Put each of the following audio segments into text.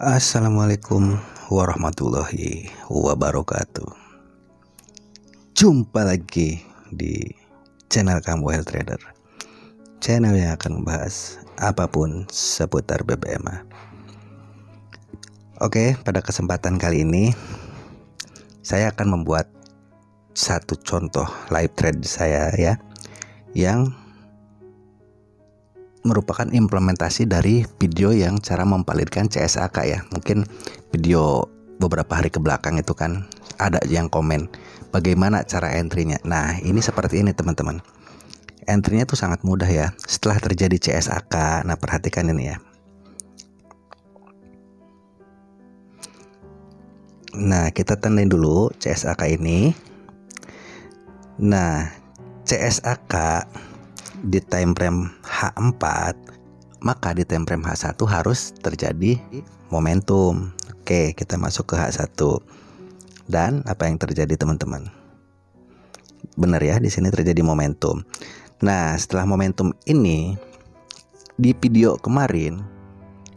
Assalamualaikum warahmatullahi wabarakatuh. Jumpa lagi di channel kamu Health Trader, channel yang akan membahas apapun seputar BBM. Oke, pada kesempatan kali ini saya akan membuat satu contoh live trade saya ya, yang merupakan implementasi dari video yang cara memvalidkan CSAK ya. Mungkin video beberapa hari ke belakang itu kan ada yang komen bagaimana cara entry-nya. Nah, ini seperti ini teman-teman. Entry-nya tuh sangat mudah ya. Setelah terjadi CSAK, nah perhatikan ini ya. Nah, kita tandain dulu CSAK ini. Nah, CSAK di time frame H4, maka di time frame H1 harus terjadi momentum. Oke, kita masuk ke H1. Dan apa yang terjadi teman-teman? Benar ya, di sini terjadi momentum. Nah, setelah momentum ini di video kemarin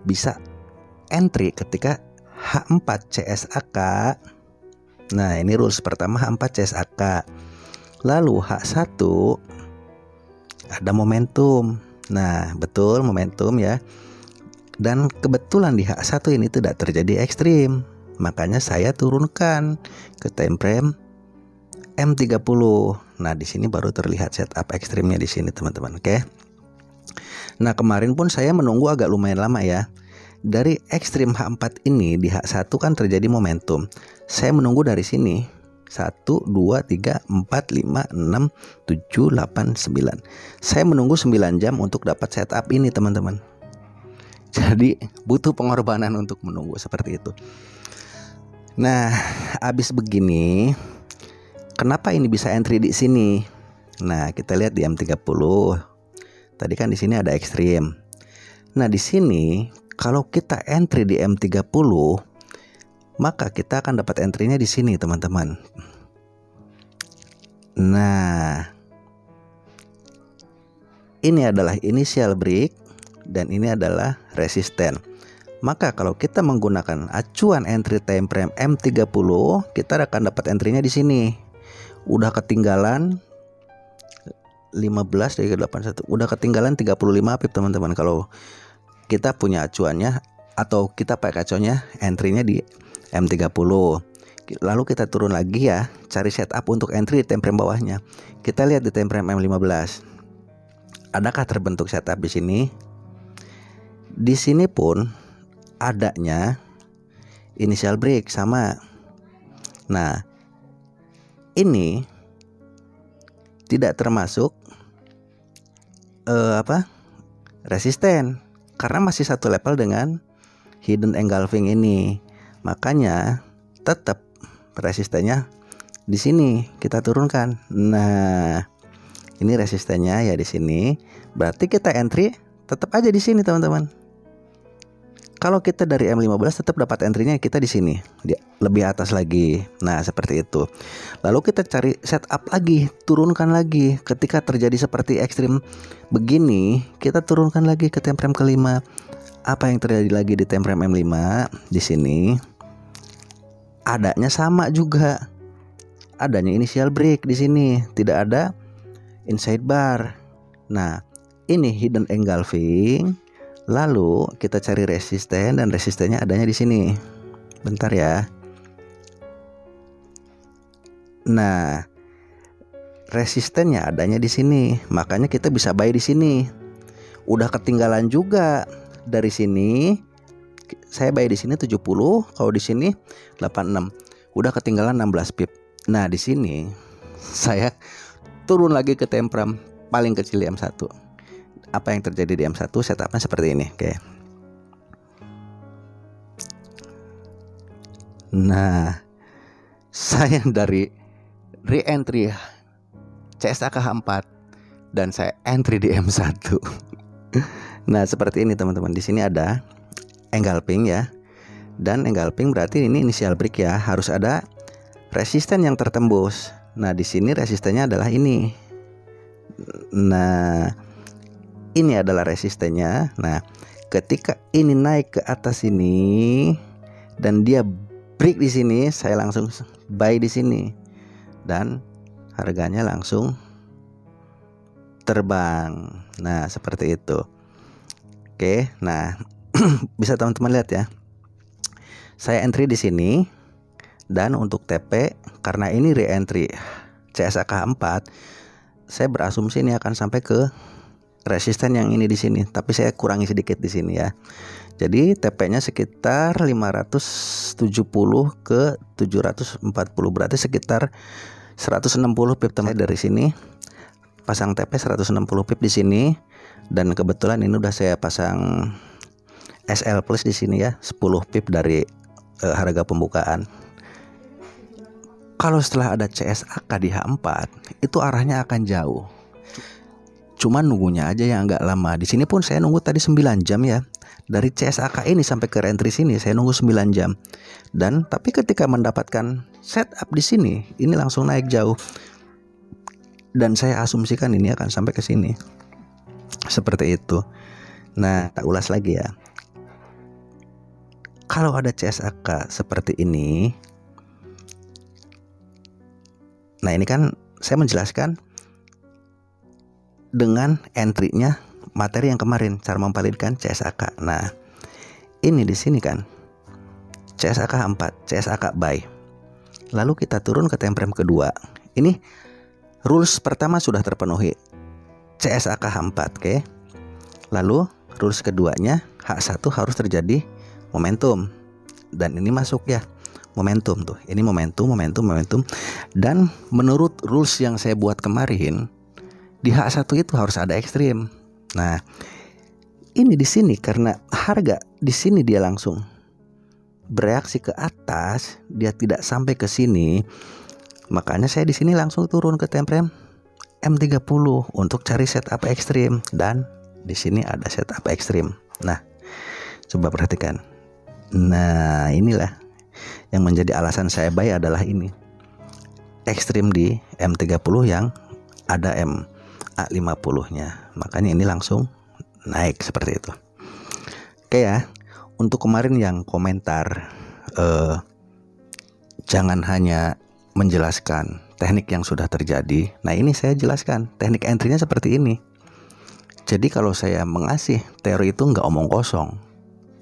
bisa entry ketika H4 CSAK. Nah, ini rules pertama H4 CSAK. Lalu H1 ada momentum. Nah, betul momentum ya. Dan kebetulan di H1 ini tidak terjadi ekstrim. Makanya saya turunkan ke time frame M30. Nah, di sini baru terlihat setup ekstrimnya di sini, teman-teman. Oke. Nah, kemarin pun saya menunggu agak lumayan lama ya. Dari ekstrim H4 ini di H1 kan terjadi momentum. Saya menunggu dari sini. 1, 2, 3, 4, 5, 6, 7, 8, 9. Saya menunggu 9 jam untuk dapat setup ini teman-teman. Jadi butuh pengorbanan untuk menunggu seperti itu. Nah, habis begini, kenapa ini bisa entry di sini? Nah, kita lihat di M30. Tadi kan di sini ada ekstrim. Nah, di sini kalau kita entry di M30, maka kita akan dapat entry-nya di sini, teman-teman. Nah, ini adalah initial break dan ini adalah resisten. Maka kalau kita menggunakan acuan entry time frame M30, kita akan dapat entry-nya di sini. Udah ketinggalan 15 dari 81, udah ketinggalan 35 pip, teman-teman. Kalau kita punya acuannya atau kita pakai acuannya entry-nya di M30. Lalu kita turun lagi ya, cari setup untuk entry di time frame bawahnya. Kita lihat di time frame M15. Adakah terbentuk setup di sini? Di sini pun adanya initial break sama. Nah, ini tidak termasuk resisten karena masih satu level dengan hidden engulfing ini. Makanya tetap resistennya di sini kita turunkan. Nah, ini resistennya ya di sini. Berarti kita entry tetap aja di sini, teman-teman. Kalau kita dari M15 tetap dapat entry-nya kita di sini, lebih atas lagi. Nah, seperti itu. Lalu kita cari setup lagi, turunkan lagi. Ketika terjadi seperti ekstrim begini, kita turunkan lagi ke time frame kelima. Apa yang terjadi lagi di time frame M5 di sini? Adanya sama juga. Adanya initial break di sini, tidak ada inside bar. Nah, ini hidden engulfing. Lalu kita cari resisten dan resistennya adanya di sini. Bentar ya. Nah, resistennya adanya di sini. Makanya kita bisa buy di sini. Udah ketinggalan juga dari sini. Saya buy di sini 70, kalau di sini 86. Udah ketinggalan 16 pip. Nah, di sini saya turun lagi ke time frame paling kecil di M1. Apa yang terjadi di M1? Setupnya seperti ini. Oke. Nah, saya dari re-entry CSAK H4 dan saya entry di M1. Nah, seperti ini teman-teman. Di sini ada engulfing ya. Dan engulfing berarti ini initial break ya. Harus ada resisten yang tertembus. Nah, di sini resistennya adalah ini. Nah, ini adalah resistennya. Nah, Ketika ini naik ke atas sini dan dia break di sini, saya langsung buy di sini dan harganya langsung terbang. Nah, seperti itu. Oke, nah bisa teman-teman lihat ya. Saya entry di sini dan untuk TP karena ini re-entry CSAK 4, saya berasumsi ini akan sampai ke resisten yang ini di sini, tapi saya kurangi sedikit di sini ya. Jadi TP-nya sekitar 570 ke 740, berarti sekitar 160 pip teman dari sini. Pasang TP 160 pip di sini dan kebetulan ini udah saya pasang SL plus di sini ya, 10 pip dari harga pembukaan. Kalau setelah ada CSAK di H4 itu arahnya akan jauh. Cuman nunggunya aja yang agak lama. Di sini pun saya nunggu tadi 9 jam ya. Dari CSAK ini sampai ke re-entry sini saya nunggu 9 jam. Dan tapi ketika mendapatkan setup di sini, ini langsung naik jauh. Dan saya asumsikan ini akan sampai ke sini. Seperti itu. Nah, tak ulas lagi ya. Kalau ada CSAK seperti ini, nah ini kan saya menjelaskan dengan entry-nya materi yang kemarin, cara memvalidkan CSAK. Nah, ini di sini kan CSAK 4, CSAK buy. Lalu kita turun ke time frame kedua. Ini rules pertama sudah terpenuhi. CSAK H4, oke. Lalu rules keduanya H1 harus terjadi momentum. Dan ini masuk ya. Momentum tuh. Ini momentum. Dan menurut rules yang saya buat kemarin, di H1 itu harus ada ekstrim. Nah, ini di sini karena harga di sini dia langsung bereaksi ke atas, dia tidak sampai ke sini. Makanya saya di sini langsung turun ke time frame M30 untuk cari setup ekstrim dan di sini ada setup ekstrim. Nah, coba perhatikan. Nah, inilah yang menjadi alasan saya buy adalah ini. Ekstrim di M30 yang ada MA50-nya. Makanya ini langsung naik seperti itu. Oke ya. Untuk kemarin yang komentar jangan hanya menjelaskan teknik yang sudah terjadi. Nah, ini saya jelaskan teknik entry-nya seperti ini. Jadi kalau saya mengasih teori itu nggak omong kosong.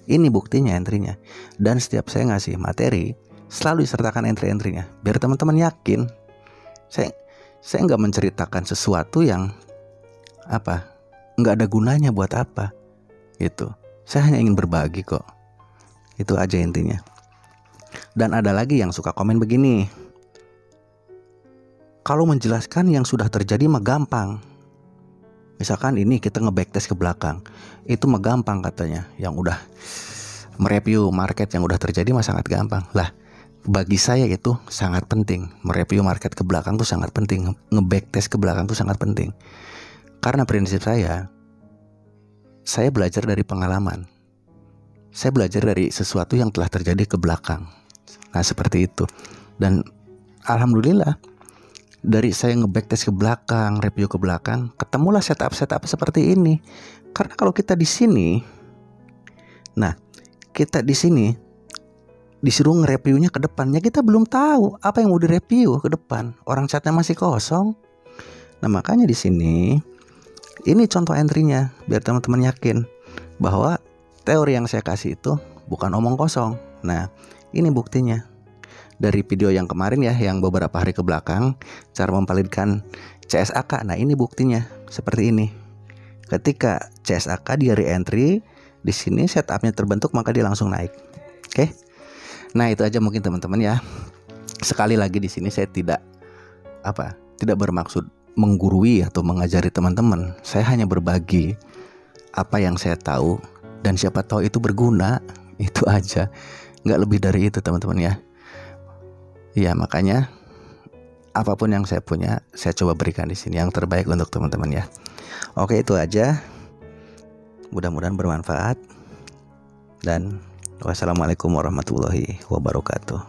Ini buktinya entry-nya. Dan setiap saya ngasih materi selalu disertakan entry-entry-nya biar teman-teman yakin. Saya nggak menceritakan sesuatu yang nggak ada gunanya buat apa gitu. Saya hanya ingin berbagi kok. Itu aja intinya. Dan ada lagi yang suka komen begini, kalau menjelaskan yang sudah terjadi mah gampang. Misalkan ini kita nge-backtest ke belakang, itu mah gampang katanya. Yang udah mereview market yang udah terjadi mah sangat gampang. Lah, bagi saya itu sangat penting. Mereview market ke belakang tuh sangat penting. Nge-backtest ke belakang tuh sangat penting. Karena prinsip saya belajar dari pengalaman. Saya belajar dari sesuatu yang telah terjadi ke belakang. Nah, seperti itu. Dan alhamdulillah dari saya nge-backtest ke belakang, review ke belakang, ketemulah setup seperti ini. Karena kalau kita di sini, nah, kita di sini disuruh nge-reviewnya ke depannya, kita belum tahu apa yang mau direview ke depan. Orang chatnya masih kosong. Nah, makanya di sini ini contoh entry-nya biar teman-teman yakin bahwa teori yang saya kasih itu bukan omong kosong. Nah, ini buktinya. Dari video yang kemarin ya, yang beberapa hari ke belakang, cara memvalidkan CSAK. Nah, ini buktinya seperti ini. Ketika CSAK dia re-entry, di sini setupnya terbentuk, maka dia langsung naik. Oke. Nah, itu aja mungkin teman-teman ya. Sekali lagi di sini saya tidak bermaksud menggurui atau mengajari teman-teman. Saya hanya berbagi apa yang saya tahu dan siapa tahu itu berguna. Itu aja. Nggak lebih dari itu teman-teman ya. Ya, makanya apapun yang saya punya, saya coba berikan di sini yang terbaik untuk teman-teman ya. Oke, itu aja. Mudah-mudahan bermanfaat. Dan wassalamualaikum warahmatullahi wabarakatuh.